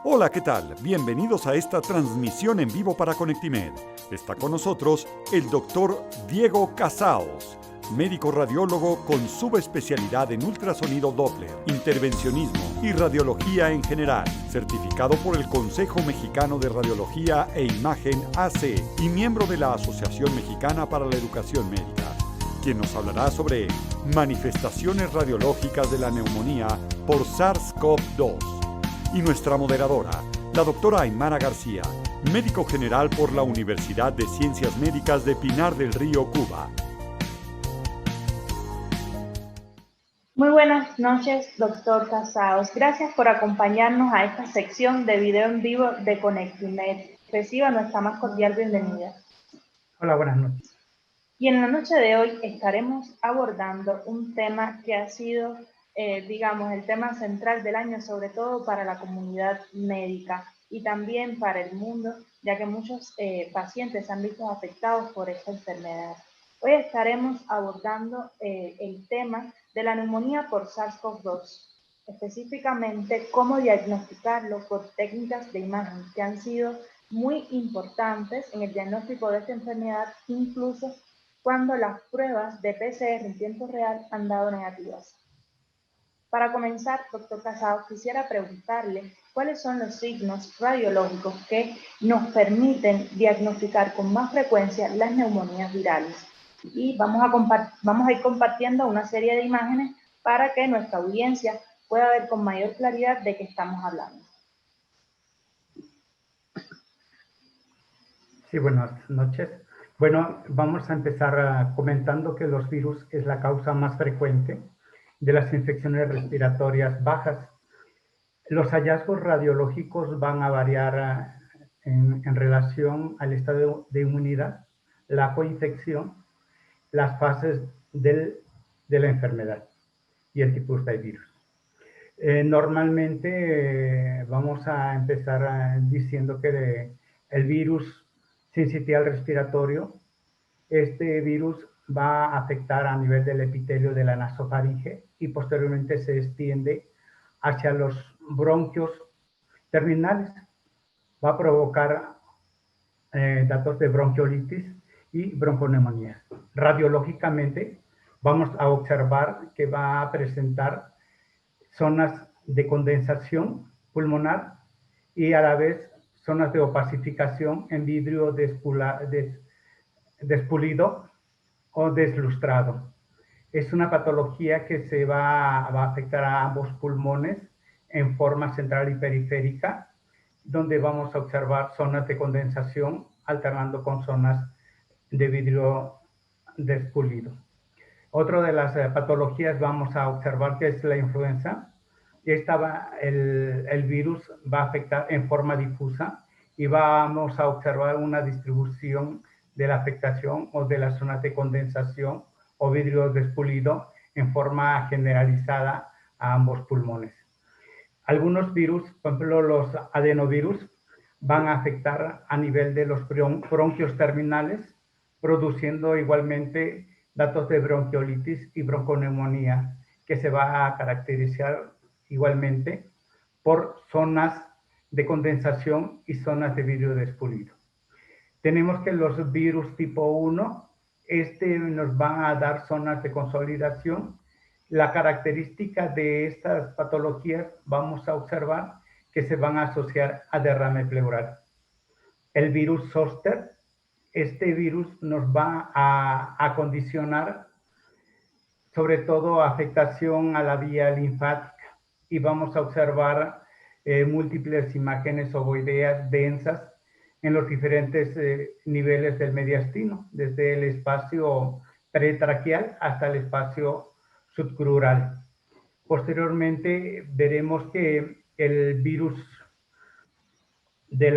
Hola, ¿qué tal? Bienvenidos a esta transmisión en vivo para Conectimed. Está con nosotros el doctor Diego Casaos, médico radiólogo con subespecialidad en ultrasonido Doppler, intervencionismo y radiología en general, certificado por el Consejo Mexicano de Radiología e Imagen AC y miembro de la Asociación Mexicana para la Educación Médica, quien nos hablará sobre manifestaciones radiológicas de la neumonía por SARS-CoV-2. Y nuestra moderadora, la doctora Aymara García, médico general por la Universidad de Ciencias Médicas de Pinar del Río, Cuba. Muy buenas noches, doctor Casaos. Gracias por acompañarnos a esta sección de video en vivo de Conectimed. Reciba nuestra más cordial bienvenida. Hola, buenas noches. Y en la noche de hoy estaremos abordando un tema que ha sido, el tema central del año, sobre todo para la comunidad médica y también para el mundo, ya que muchos pacientes se han visto afectados por esta enfermedad. Hoy estaremos abordando el tema de la neumonía por SARS-CoV-2, específicamente cómo diagnosticarlo por técnicas de imagen que han sido muy importantes en el diagnóstico de esta enfermedad, incluso cuando las pruebas de PCR en tiempo real han dado negativas. Para comenzar, doctor Casaos, quisiera preguntarle cuáles son los signos radiológicos que nos permiten diagnosticar con más frecuencia las neumonías virales. Y vamos a ir compartiendo una serie de imágenes para que nuestra audiencia pueda ver con mayor claridad de qué estamos hablando. Sí, buenas noches. Bueno, vamos a empezar comentando que los virus es la causa más frecuente de las infecciones respiratorias bajas. Los hallazgos radiológicos van a variar en relación al estado de inmunidad, la coinfección, las fases de la enfermedad y el tipo de virus. Normalmente vamos a empezar diciendo que el virus sincitial respiratorio, este virus va a afectar a nivel del epitelio de la nasofaringe y posteriormente se extiende hacia los bronquios terminales. Va a provocar datos de bronquiolitis y bronconeumonía. Radiológicamente vamos a observar que va a presentar zonas de condensación pulmonar y a la vez zonas de opacificación en vidrio despulido o deslustrado. Es una patología que se va a afectar a ambos pulmones en forma central y periférica, donde vamos a observar zonas de condensación alternando con zonas de vidrio despulido. Otra de las patologías vamos a observar que es la influenza. El virus va a afectar en forma difusa y vamos a observar una distribución de la afectación o de las zonas de condensación o vidrio despulido en forma generalizada a ambos pulmones. Algunos virus, por ejemplo los adenovirus, van a afectar a nivel de los bronquios terminales, produciendo igualmente datos de bronquiolitis y bronconeumonía, que se va a caracterizar igualmente por zonas de condensación y zonas de vidrio despulido. Tenemos que los virus tipo 1, nos van a dar zonas de consolidación. La característica de estas patologías vamos a observar que se van a asociar a derrame pleural. El virus zoster, este virus nos va a condicionar sobre todo afectación a la vía linfática y vamos a observar múltiples imágenes ovoideas densas en los diferentes niveles del mediastino, desde el espacio pretraqueal hasta el espacio subcrural. Posteriormente veremos que el virus de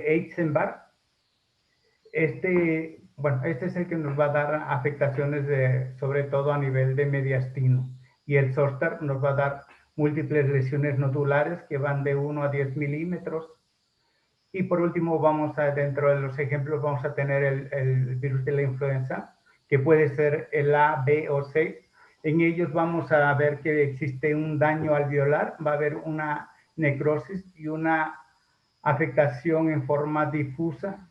Epstein-Barr, este es el que nos va a dar afectaciones sobre todo a nivel de mediastino, y el zoster nos va a dar múltiples lesiones nodulares que van de 1 a 10 milímetros. Y por último, dentro de los ejemplos, vamos a tener el virus de la influenza, que puede ser el A, B o C. En ellos vamos a ver que existe un daño alveolar, va a haber una necrosis y una afectación en forma difusa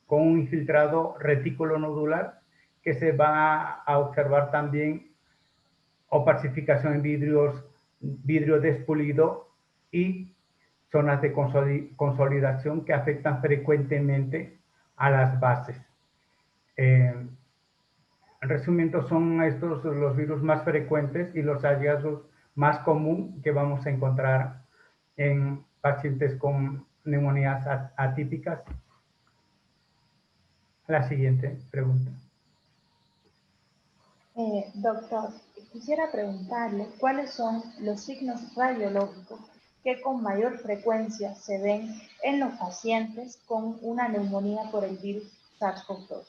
con un infiltrado reticulonodular que se va a observar también opacificación en vidrio despulido y zonas de consolidación que afectan frecuentemente a las bases. Resumiendo, son estos los virus más frecuentes y los hallazgos más comunes que vamos a encontrar en pacientes con neumonías atípicas. La siguiente pregunta. Doctor, quisiera preguntarle cuáles son los signos radiológicos que con mayor frecuencia se ven en los pacientes con una neumonía por el virus SARS-CoV-2.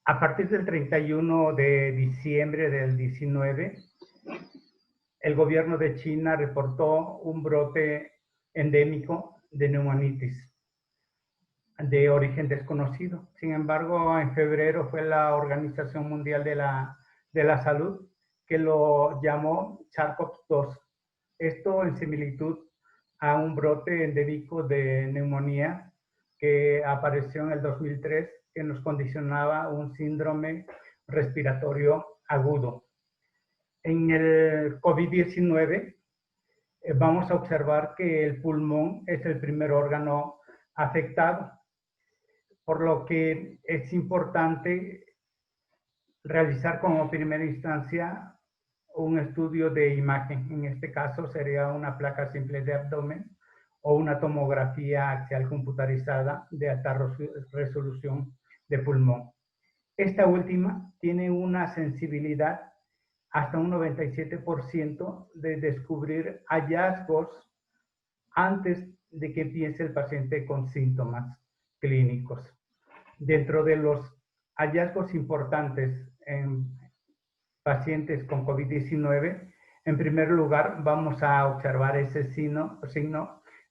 A partir del 31 de diciembre del 19, el gobierno de China reportó un brote endémico de neumonitis de origen desconocido. Sin embargo, en febrero fue la Organización Mundial de la Salud que lo llamó SARS-CoV-2. Esto en similitud a un brote endémico de neumonía que apareció en el 2003, que nos condicionaba un síndrome respiratorio agudo. En el COVID-19 vamos a observar que el pulmón es el primer órgano afectado, por lo que es importante realizar como primera instancia un estudio de imagen. En este caso sería una placa simple de abdomen o una tomografía axial computarizada de alta resolución de pulmón. Esta última tiene una sensibilidad hasta un 97% de descubrir hallazgos antes de que empiece el paciente con síntomas clínicos. Dentro de los hallazgos importantes en pacientes con COVID-19, en primer lugar vamos a observar ese signo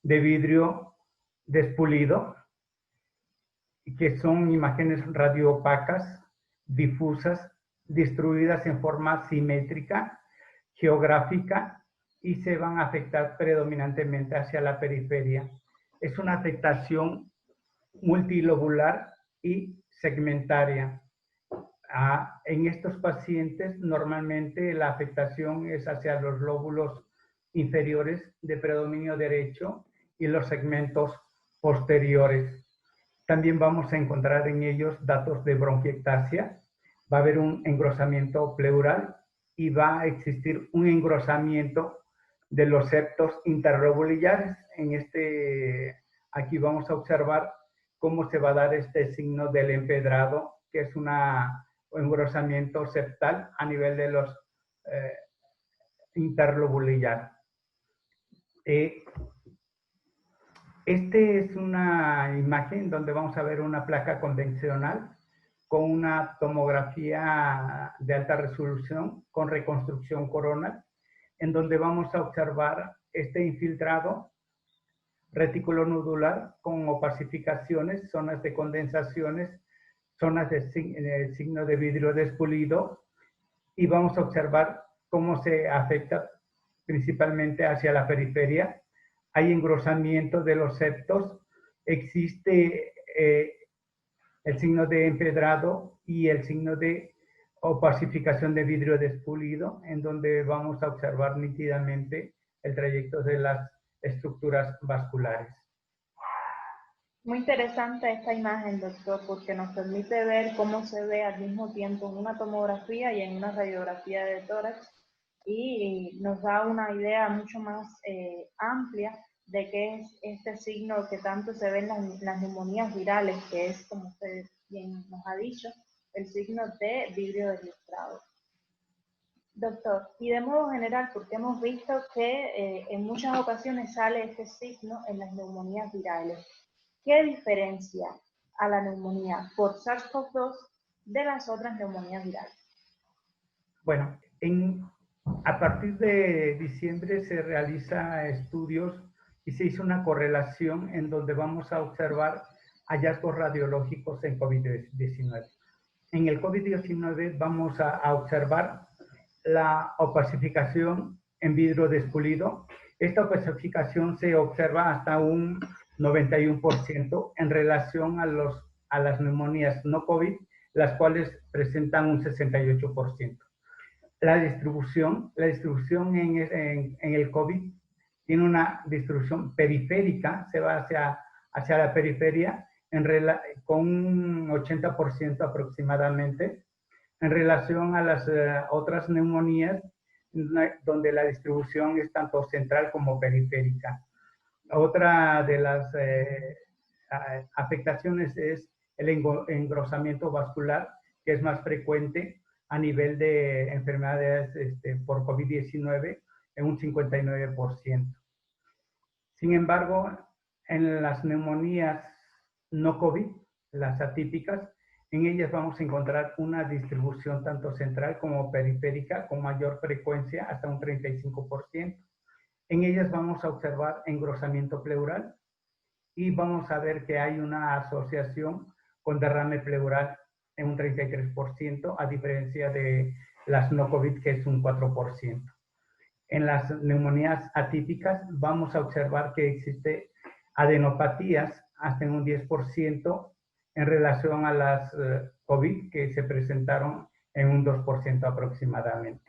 de vidrio despulido, que son imágenes radioopacas, difusas, distribuidas en forma simétrica, geográfica, y se van a afectar predominantemente hacia la periferia. Es una afectación multilobular y segmentaria. En estos pacientes normalmente la afectación es hacia los lóbulos inferiores de predominio derecho y los segmentos posteriores. También vamos a encontrar en ellos datos de bronquiectasia. Va a haber un engrosamiento pleural y va a existir un engrosamiento de los septos interlobulillares. Aquí vamos a observar cómo se va a dar este signo del empedrado, que es un engrosamiento septal a nivel de los interlobulillares. Es una imagen donde vamos a ver una placa convencional con una tomografía de alta resolución con reconstrucción coronal, en donde vamos a observar este infiltrado reticulonodular con opacificaciones, zonas de condensaciones, zonas de signo de vidrio despulido, y vamos a observar cómo se afecta principalmente hacia la periferia. Hay engrosamiento de los septos, existe el signo de empedrado y el signo de opacificación de vidrio despulido, en donde vamos a observar nítidamente el trayecto de las estructuras vasculares. Muy interesante esta imagen, doctor, porque nos permite ver cómo se ve al mismo tiempo en una tomografía y en una radiografía de tórax, y nos da una idea mucho más amplia de qué es este signo que tanto se ve en las neumonías virales, que es, como usted bien nos ha dicho, el signo de vidrio deslustrado. Doctor, y de modo general, porque hemos visto que en muchas ocasiones sale este signo en las neumonías virales, ¿qué diferencia a la neumonía por SARS-CoV-2 de las otras neumonías virales? Bueno, a partir de diciembre se realizan estudios y se hizo una correlación en donde vamos a observar hallazgos radiológicos en COVID-19. En el COVID-19 vamos a observar la opacificación en vidrio despulido. Esta opacificación se observa hasta un 91% en relación a las neumonías no COVID, las cuales presentan un 68%. La distribución en el COVID tiene una distribución periférica, se va hacia la periferia con un 80% aproximadamente, en relación a las otras neumonías, donde la distribución es tanto central como periférica. Otra de las afectaciones es el engrosamiento vascular, que es más frecuente a nivel de enfermedades por COVID-19 en un 59%. Sin embargo, en las neumonías no COVID, las atípicas, en ellas vamos a encontrar una distribución tanto central como periférica con mayor frecuencia, hasta un 35%. En ellas vamos a observar engrosamiento pleural y vamos a ver que hay una asociación con derrame pleural en un 33%, a diferencia de las no COVID, que es un 4%. En las neumonías atípicas vamos a observar que existe adenopatías hasta en un 10% en relación a las COVID, que se presentaron en un 2% aproximadamente.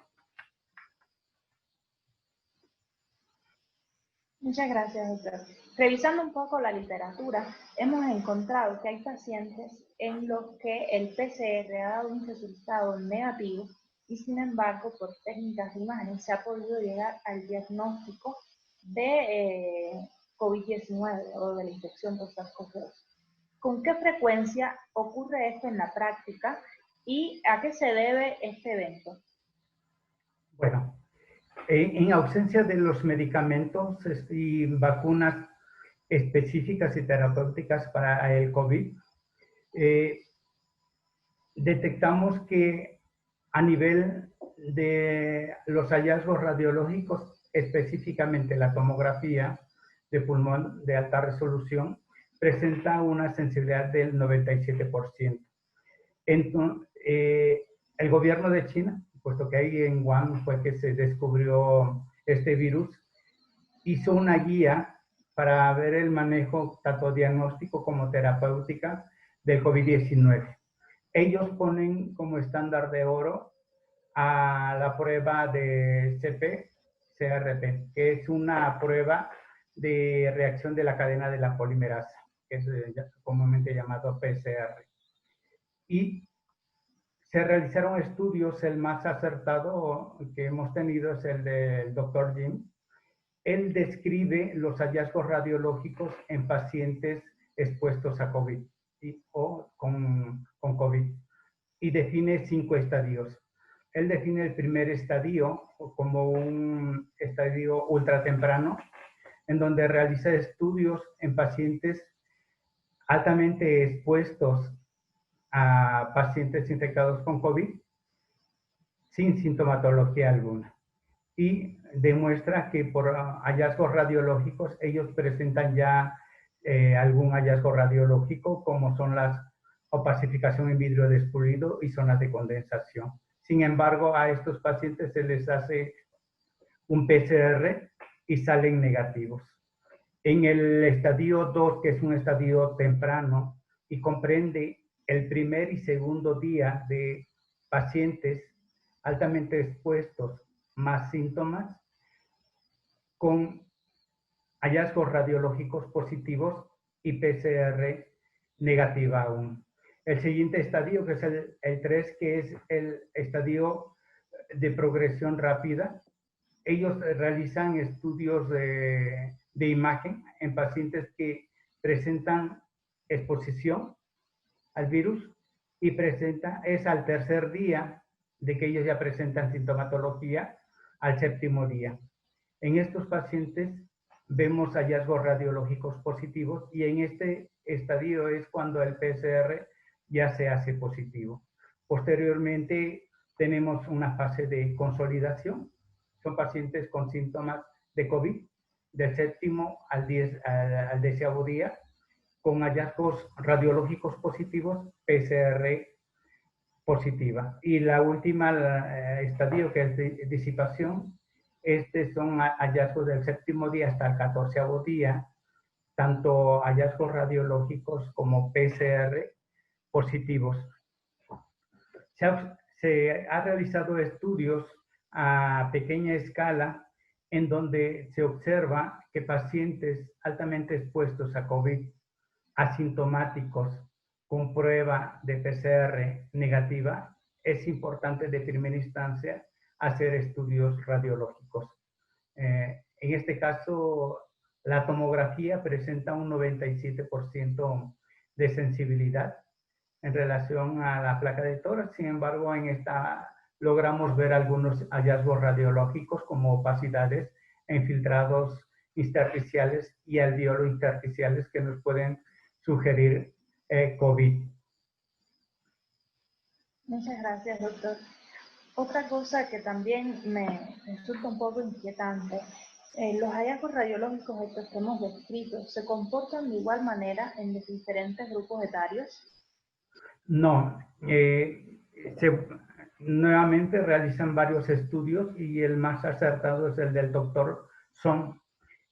Muchas gracias, doctor. Revisando un poco la literatura, hemos encontrado que hay pacientes en los que el PCR ha dado un resultado negativo y, sin embargo, por técnicas de imagen se ha podido llegar al diagnóstico de COVID-19 o de la infección por SARS-CoV-2. ¿Con qué frecuencia ocurre esto en la práctica y a qué se debe este evento? Bueno, en ausencia de los medicamentos y vacunas específicas y terapéuticas para el COVID, detectamos que a nivel de los hallazgos radiológicos, específicamente la tomografía de pulmón de alta resolución, presenta una sensibilidad del 97%. Entonces, el gobierno de China, puesto que ahí en Wuhan fue que se descubrió este virus, hizo una guía para ver el manejo tanto diagnóstico como terapéutica del COVID-19. Ellos ponen como estándar de oro a la prueba de CRP, que es una prueba de reacción de la cadena de la polimerasa, que es comúnmente llamado PCR. Y se realizaron estudios, el más acertado que hemos tenido es el del doctor Jim. Él describe los hallazgos radiológicos en pacientes expuestos a COVID o con COVID y define 5 estadios. Él define el primer estadio como un estadio ultratemprano, en donde realiza estudios en pacientes altamente expuestos a pacientes infectados con COVID sin sintomatología alguna. Y demuestra que por hallazgos radiológicos ellos presentan ya algún hallazgo radiológico, como son las opacificación en vidrio despulido y zonas de condensación. Sin embargo, a estos pacientes se les hace un PCR y salen negativos. En el estadio 2, que es un estadio temprano y comprende el primer y segundo día de pacientes altamente expuestos más síntomas, con hallazgos radiológicos positivos y PCR negativa aún. El siguiente estadio, que es el 3, que es el estadio de progresión rápida, ellos realizan estudios de imagen en pacientes que presentan exposición al virus y es al tercer día de que ellos ya presentan sintomatología, al 7º día. En estos pacientes vemos hallazgos radiológicos positivos y en este estadio es cuando el PCR ya se hace positivo. Posteriormente tenemos una fase de consolidación. Son pacientes con síntomas de COVID del 7º al 10º día, con hallazgos radiológicos positivos, PCR positiva. Y la última estadio, que es de disipación, Estos son hallazgos del 7º día hasta el 14º día, tanto hallazgos radiológicos como PCR positivos. Se ha realizado estudios a pequeña escala en donde se observa que pacientes altamente expuestos a COVID, asintomáticos, con prueba de PCR negativa, es importante de primera instancia hacer estudios radiológicos. En este caso, la tomografía presenta un 97% de sensibilidad en relación a la placa de tórax. Sin embargo, en esta logramos ver algunos hallazgos radiológicos como opacidades e infiltrados intersticiales y alveolo intersticiales que nos pueden sugerir COVID. Muchas gracias, doctor. Otra cosa que también me resulta un poco inquietante, los hallazgos radiológicos estos que hemos descrito, ¿se comportan de igual manera en los diferentes grupos etarios? No, nuevamente realizan varios estudios y el más acertado es el del doctor Son.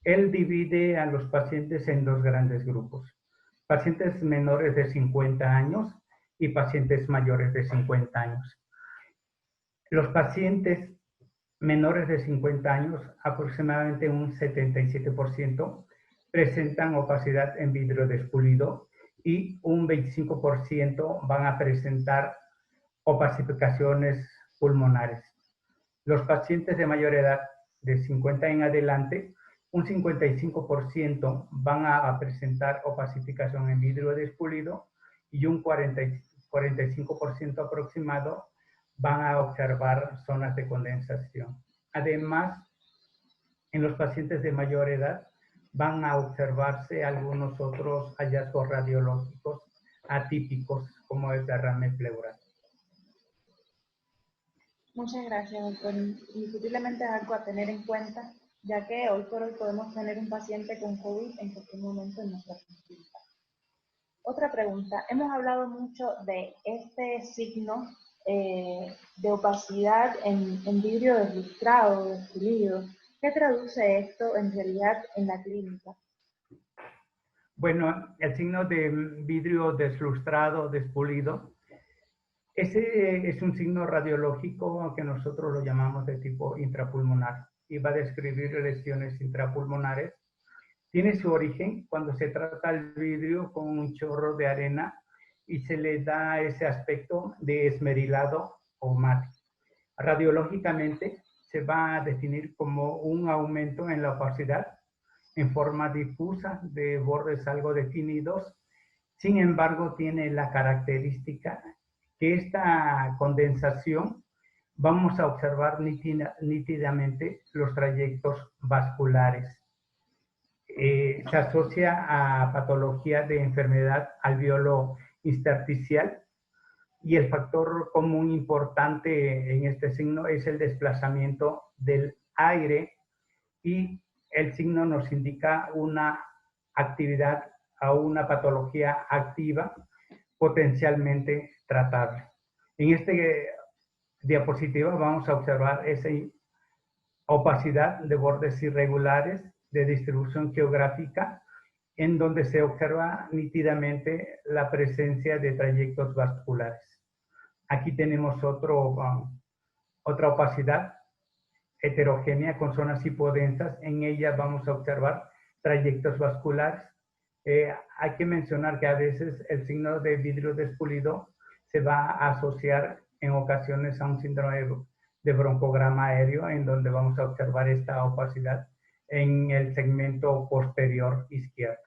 Él divide a los pacientes en dos grandes grupos: pacientes menores de 50 años y pacientes mayores de 50 años. Los pacientes menores de 50 años, aproximadamente un 77%, presentan opacidad en vidrio despulido y un 25% van a presentar opacificaciones pulmonares. Los pacientes de mayor edad, de 50 en adelante, un 55% van a presentar opacificación en vidrio despulido y un 45% aproximado van a observar zonas de condensación. Además, en los pacientes de mayor edad van a observarse algunos otros hallazgos radiológicos atípicos, como el derrame pleural. Muchas gracias, doctor. Indiscutiblemente es algo a tener en cuenta, ya que hoy por hoy podemos tener un paciente con COVID en cualquier momento en nuestra consulta. Otra pregunta. Hemos hablado mucho de este signo de opacidad en vidrio deslustrado, despulido. ¿Qué traduce esto en realidad en la clínica? Bueno, el signo de vidrio deslustrado, despulido, ese es un signo radiológico que nosotros lo llamamos de tipo intrapulmonar y va a describir lesiones intrapulmonares. Tiene su origen cuando se trata el vidrio con un chorro de arena y se le da ese aspecto de esmerilado o mate. Radiológicamente se va a definir como un aumento en la opacidad en forma difusa de bordes algo definidos. Sin embargo, tiene la característica que esta condensación vamos a observar nítidamente los trayectos vasculares. Se asocia a patología de enfermedad alveolo intersticial y el factor común importante en este signo es el desplazamiento del aire y el signo nos indica una actividad o una patología activa potencialmente tratable. En este diapositiva vamos a observar esa opacidad de bordes irregulares de distribución geográfica en donde se observa nítidamente la presencia de trayectos vasculares. Aquí tenemos otra opacidad heterogénea con zonas hipodensas. En ella vamos a observar trayectos vasculares. Hay que mencionar que a veces el signo de vidrio despulido se va a asociar en ocasiones a un síndrome de broncograma aéreo, en donde vamos a observar esta opacidad en el segmento posterior izquierdo.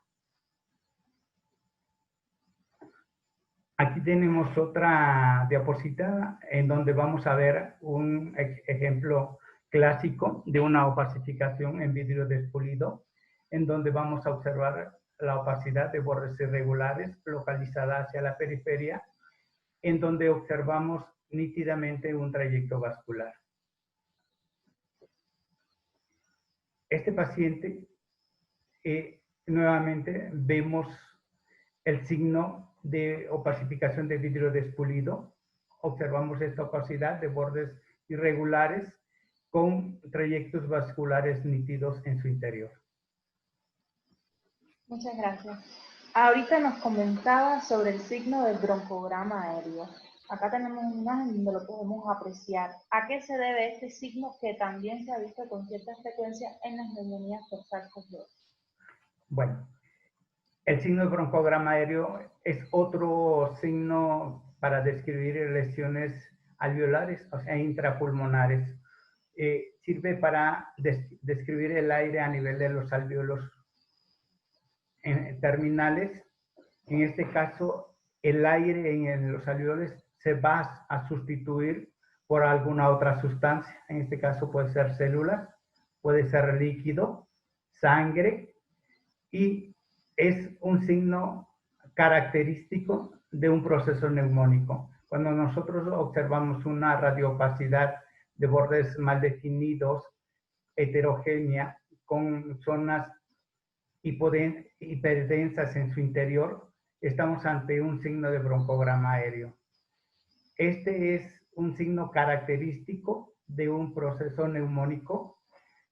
Aquí tenemos otra diapositiva en donde vamos a ver un ejemplo clásico de una opacificación en vidrio despulido, en donde vamos a observar la opacidad de bordes irregulares localizada hacia la periferia, en donde observamos nítidamente un trayecto vascular. Este paciente, nuevamente vemos el signo de opacificación de vidrio despulido. Observamos esta opacidad de bordes irregulares con trayectos vasculares nítidos en su interior. Muchas gracias. Ahorita nos comentaba sobre el signo del broncograma aéreo. Acá tenemos una imagen donde lo podemos apreciar. ¿A qué se debe este signo que también se ha visto con cierta frecuencia en las neumonías por SARS-CoV-2? Bueno, el signo del broncograma aéreo es otro signo para describir lesiones alveolares, o sea, intrapulmonares. Sirve para describir el aire a nivel de los alvéolos terminales. En este caso, el aire en los alvéolos se va a sustituir por alguna otra sustancia. En este caso puede ser células, puede ser líquido, sangre, y es un signo característico de un proceso neumónico. Cuando nosotros observamos una radioopacidad de bordes mal definidos, heterogénea, con zonas hiperdensas en su interior, estamos ante un signo de broncograma aéreo. Este es un signo característico de un proceso neumónico,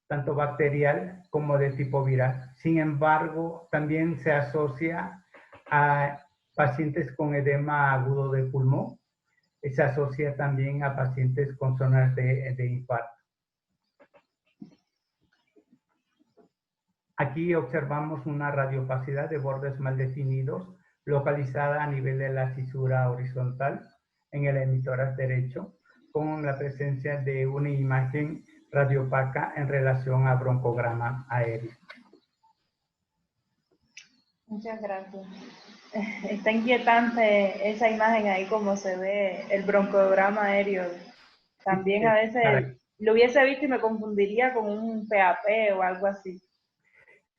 tanto bacterial como de tipo viral. Sin embargo, también se asocia a pacientes con edema agudo de pulmón, se asocia también a pacientes con zonas de infarto. Aquí observamos una radioopacidad de bordes mal definidos, localizada a nivel de la cisura horizontal en el hemitórax derecho, con la presencia de una imagen radiopaca en relación a broncograma aéreo. Muchas gracias. Está inquietante esa imagen ahí, como se ve el broncograma aéreo. También a veces lo hubiese visto y me confundiría con un PAP o algo así.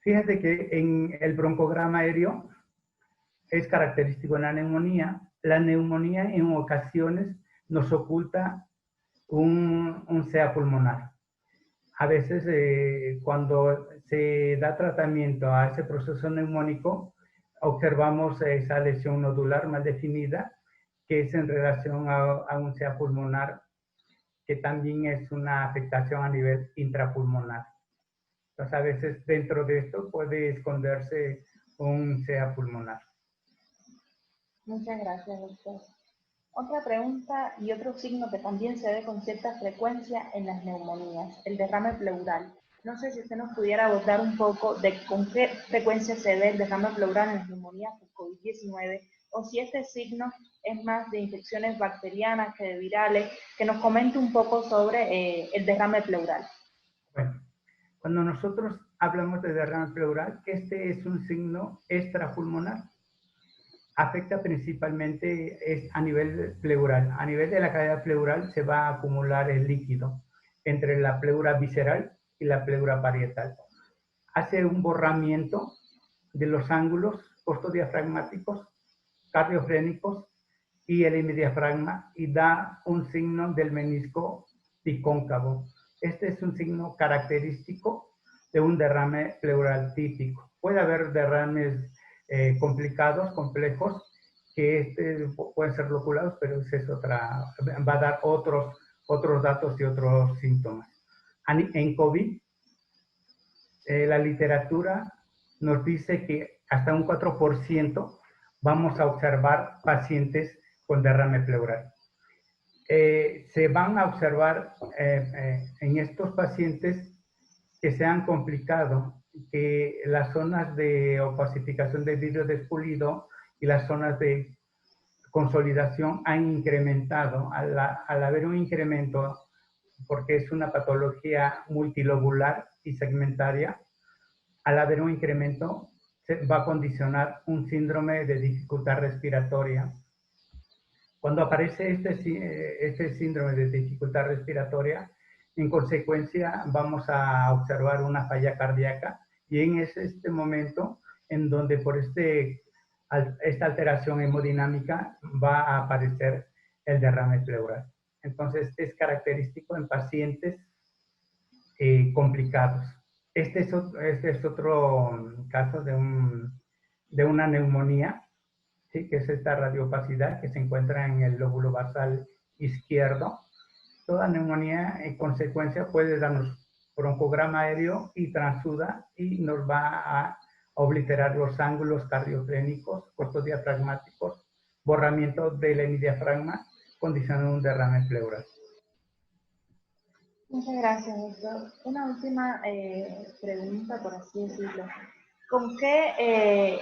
Fíjate que en el broncograma aéreo es característico en la neumonía. La neumonía en ocasiones nos oculta un CA pulmonar. A veces cuando se da tratamiento a ese proceso neumónico, observamos esa lesión nodular mal definida, que es en relación a un CA pulmonar, que también es una afectación a nivel intrapulmonar. Entonces, a veces dentro de esto puede esconderse un CA pulmonar. Muchas gracias, doctor. Otra pregunta y otro signo que también se ve con cierta frecuencia en las neumonías, el derrame pleural. No sé si usted nos pudiera abordar un poco de con qué frecuencia se ve el derrame pleural en las neumonías por COVID-19, o si este signo es más de infecciones bacterianas que de virales, que nos comente un poco sobre el derrame pleural. Bueno, cuando nosotros hablamos de derrame pleural, este es un signo extrapulmonar. Afecta principalmente a nivel pleural. A nivel de la cavidad pleural se va a acumular el líquido entre la pleura visceral y la pleura parietal. Hace un borramiento de los ángulos postdiafragmáticos, cardiofrénicos y el hemidiafragma, y da un signo del menisco bicóncavo. Este es un signo característico de un derrame pleural típico. Puede haber derrames complicados, complejos, que pueden ser loculados, pero esa es otra, va a dar otros datos y otros síntomas. En COVID, la literatura nos dice que hasta un 4% vamos a observar pacientes con derrame pleural. Se van a observar en estos pacientes que se han complicado, que las zonas de opacificación de vidrio despulido y las zonas de consolidación han incrementado. Al haber un incremento, porque es una patología multilobular y segmentaria, al haber un incremento se va a condicionar un síndrome de dificultad respiratoria. Cuando aparece este síndrome de dificultad respiratoria, en consecuencia vamos a observar una falla cardíaca, y es este momento en donde por esta alteración hemodinámica va a aparecer el derrame pleural. Entonces es característico en pacientes complicados. Este es otro caso de una neumonía, ¿sí? Que es esta radioopacidad que se encuentra en el lóbulo basal izquierdo, Toda neumonía en consecuencia puede darnos broncograma aéreo y transsuda y nos va a obliterar los ángulos cardioclénicos, cortos diafragmáticos, borramiento del hemidiafragma, condicionando un derrame pleural. Muchas gracias, doctor. Una última pregunta, por así decirlo. ¿Con qué,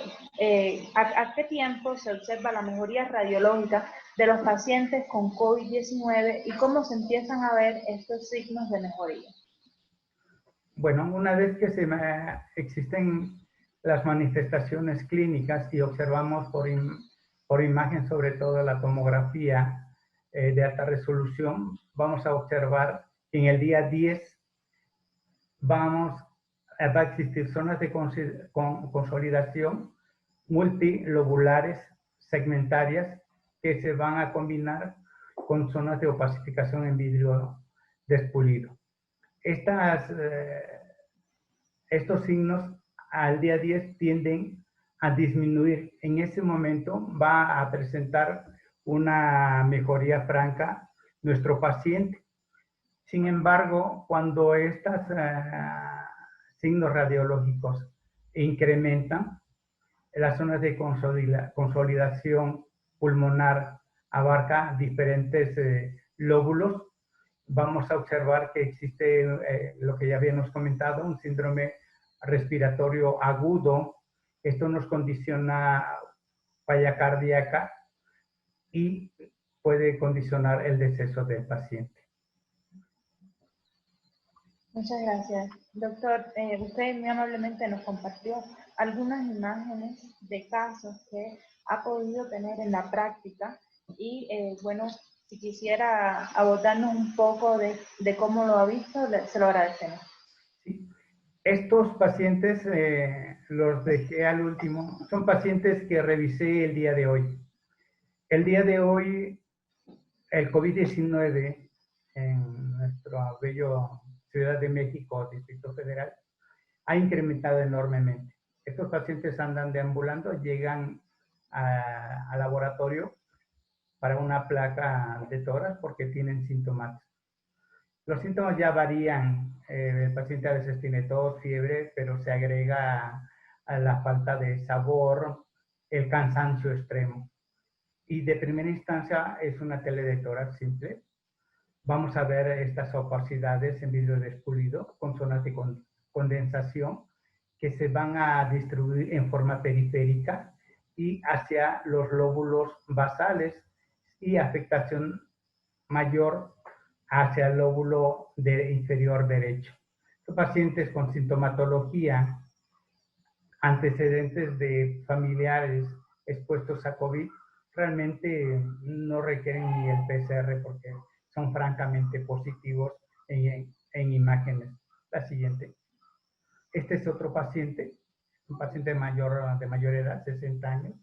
a qué tiempo se observa la mejoría radiológica de los pacientes con COVID-19 y cómo se empiezan a ver estos signos de mejoría? Bueno, una vez que existen las manifestaciones clínicas y observamos por imagen, sobre todo la tomografía de alta resolución, vamos a observar que en el día 10 va a existir zonas de consolidación multilobulares segmentarias que se van a combinar con zonas de opacificación en vidrio despulido. Estos signos al día 10 tienden a disminuir. En ese momento va a presentar una mejoría franca nuestro paciente. Sin embargo, cuando estos signos radiológicos incrementan, las zonas de consolidación pulmonar abarca diferentes lóbulos. Vamos a observar que existe lo que ya habíamos comentado, un síndrome respiratorio agudo. Esto nos condiciona falla cardíaca y puede condicionar el deceso del paciente. Muchas gracias. Doctor, usted muy amablemente nos compartió algunas imágenes de casos que ha podido tener en la práctica y, bueno, si quisiera abordarnos un poco de cómo lo ha visto, se lo agradecemos. Sí. Estos pacientes los dejé al último. Son pacientes que revisé el día de hoy. El día de hoy, el COVID-19 en nuestro bello Ciudad de México, Distrito Federal, ha incrementado enormemente. Estos pacientes andan deambulando, llegan al laboratorio para una placa de tórax porque tienen síntomas. Los síntomas ya varían. El paciente a veces tiene tos, fiebre, pero se agrega a la falta de sabor, el cansancio extremo. Y de primera instancia es una tele de tórax simple. Vamos a ver estas opacidades en vidrio despulido con zonas de condensación que se van a distribuir en forma periférica y hacia los lóbulos basales y afectación mayor hacia el lóbulo inferior derecho. Los pacientes con sintomatología, antecedentes de familiares expuestos a COVID, realmente no requieren ni el PCR porque son francamente positivos en imágenes. La siguiente. Este es otro paciente, un paciente de mayor edad, 60 años.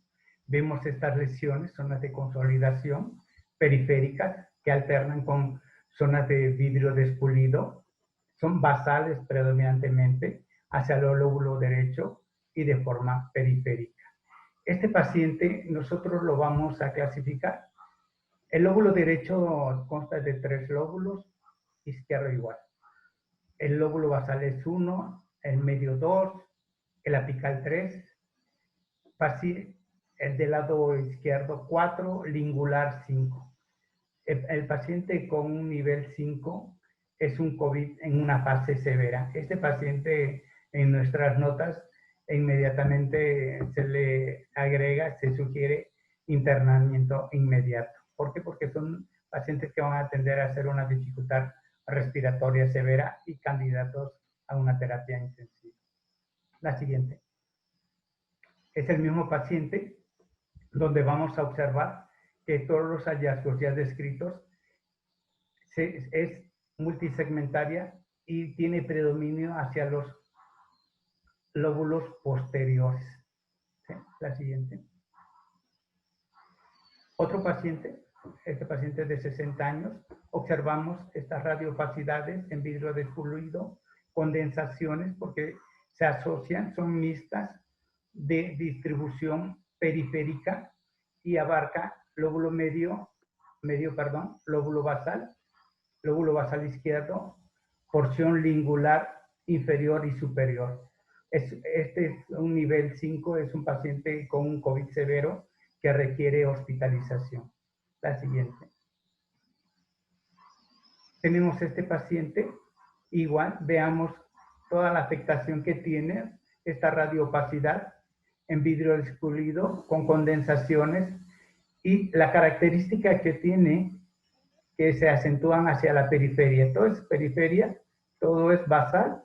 Vemos estas lesiones, zonas de consolidación periféricas que alternan con zonas de vidrio despulido. Son basales predominantemente hacia el lóbulo derecho y de forma periférica. Este paciente nosotros lo vamos a clasificar. El lóbulo derecho consta de 3 lóbulos, izquierdo igual. El lóbulo basal es 1, el medio 2, el apical 3, el del lado izquierdo 4, lingular 5. El paciente con un nivel 5 es un COVID en una fase severa. Este paciente en nuestras notas inmediatamente se le agrega, se sugiere internamiento inmediato. ¿Por qué? Porque son pacientes que van a tender a hacer una dificultad respiratoria severa y candidatos a una terapia intensiva. La siguiente. Es el mismo paciente donde vamos a observar que todos los hallazgos ya descritos es multisegmentaria y tiene predominio hacia los lóbulos posteriores. ¿Sí? La siguiente. Otro paciente, este paciente de 60 años, observamos estas radiopacidades en vidrio despulido, condensaciones, porque se asocian, son mixtas de distribución periférica y abarca lóbulo lóbulo basal, lóbulo basal izquierdo, porción lingular inferior y superior. Este es un nivel 5, es un paciente con un COVID severo que requiere hospitalización. La siguiente. Tenemos este paciente, igual, veamos toda la afectación que tiene, esta radioopacidad en vidrio expulido con condensaciones y la característica que tiene que se acentúan hacia la periferia. Todo es periferia, todo es basal,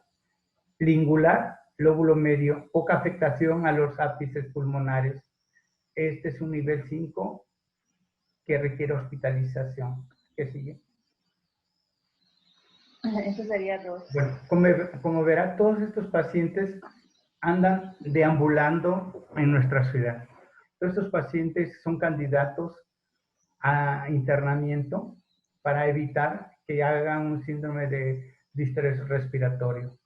lingular, lóbulo medio, poca afectación a los ápices pulmonares. Este es un nivel 5 que requiere hospitalización. ¿Qué sigue? Eso sería todo. Bueno, como verá, todos estos pacientes andan deambulando en nuestra ciudad. Todos estos pacientes son candidatos a internamiento para evitar que hagan un síndrome de distrés respiratorio.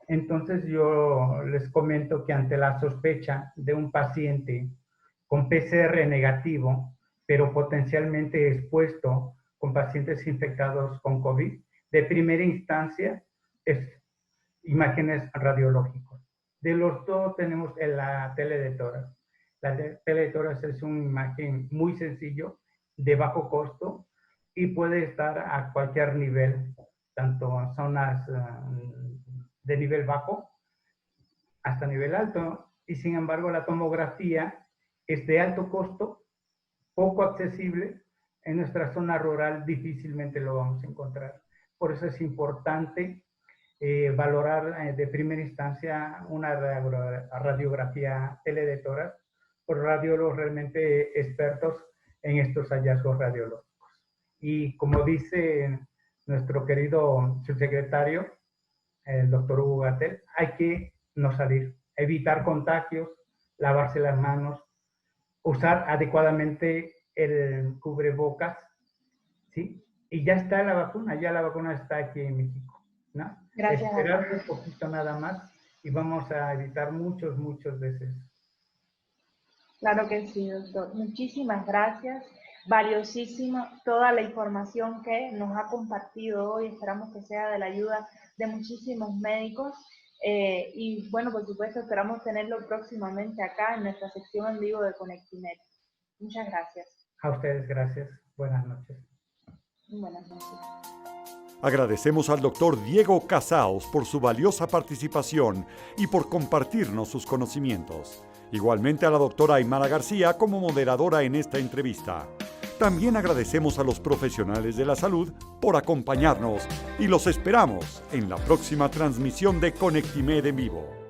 Entonces yo les comento que ante la sospecha de un paciente con PCR negativo, pero potencialmente expuesto con pacientes infectados con COVID, de primera instancia es imágenes radiológicas. De los dos tenemos la tele de tórax. La tele de tórax es una imagen muy sencillo, de bajo costo, y puede estar a cualquier nivel, tanto en zonas de nivel bajo hasta nivel alto. Y sin embargo, la tomografía es de alto costo, poco accesible. En nuestra zona rural difícilmente lo vamos a encontrar. Por eso es importante valorar de primera instancia una radiografía tele de tórax por radiólogos realmente expertos en estos hallazgos radiológicos. Y como dice nuestro querido subsecretario, el doctor Hugo Gatell, hay que no salir, evitar contagios, lavarse las manos, usar adecuadamente el cubrebocas, ¿sí? Y ya está la vacuna está aquí en México, ¿no? Gracias. Esperar un poquito nada más y vamos a evitar muchos decesos. Claro que sí, doctor. Muchísimas gracias. Valiosísima toda la información que nos ha compartido hoy. Esperamos que sea de la ayuda de muchísimos médicos. Y bueno, por supuesto, esperamos tenerlo próximamente acá en nuestra sección en vivo de Conectimed. Muchas gracias. A ustedes, gracias. Buenas noches. Buenas noches. Agradecemos al doctor Diego Casaos por su valiosa participación y por compartirnos sus conocimientos. Igualmente a la doctora Aymara García como moderadora en esta entrevista. También agradecemos a los profesionales de la salud por acompañarnos y los esperamos en la próxima transmisión de Conectimed en vivo.